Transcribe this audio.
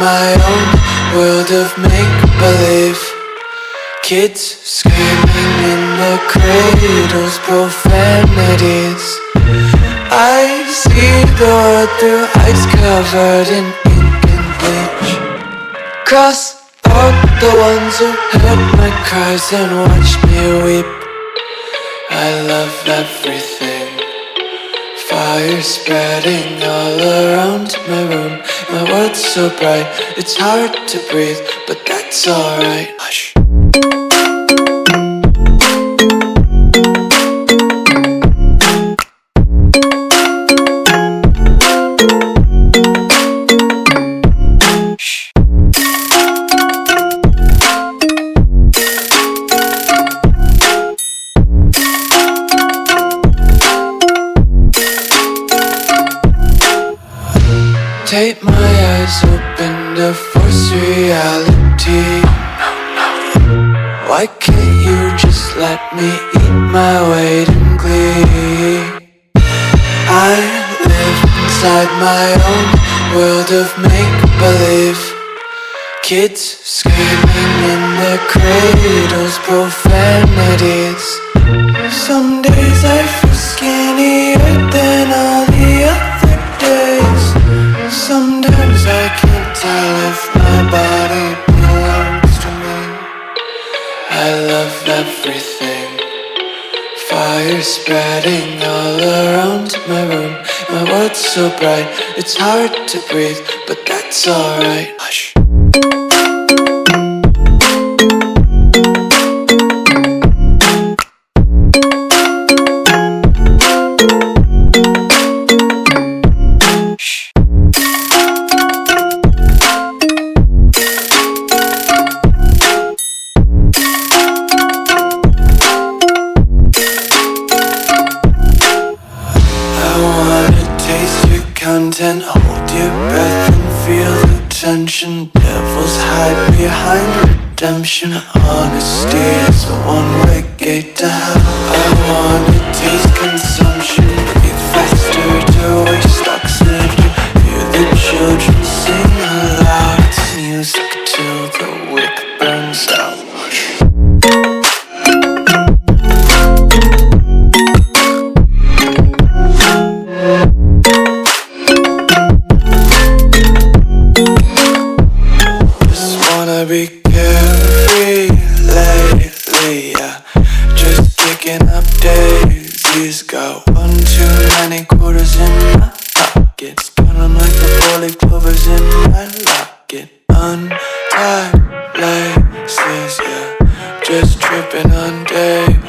my own world of make-believe. Kids screaming in the cradles, profanities. I see the world through ice covered in ink and bleach. Cross out the ones who heard my cries and watched me weep. I love everything. Fire spreading all around my room. My world's so bright, it's hard to breathe, but that's alright. Hush. Take my eyes open to force reality. Why can't you just let me eat my weight in glee? I live inside my own world of make-believe. Kids screaming in their cradles, profanities. Some days I feel skinnier than all the other days. Sometimes I can't tell if my body belongs to me. I love everything. Fire spreading all around my room. My world's so bright, it's hard to breathe, but that's alright. Hush. Content, hold your breath and feel the tension. Devils hide behind redemption. Honesty is a one-way gate to hell. I wanna taste consumption. Breathe faster to waste oxygen. Hear the children sing aloud. It's music till the wick burns out. Be carefree lately, yeah. Just picking up daisies. Got one too many quarters in my pockets. Counting like the 4-leaf clovers in my locket. Untied laces, yeah. Just tripping on days.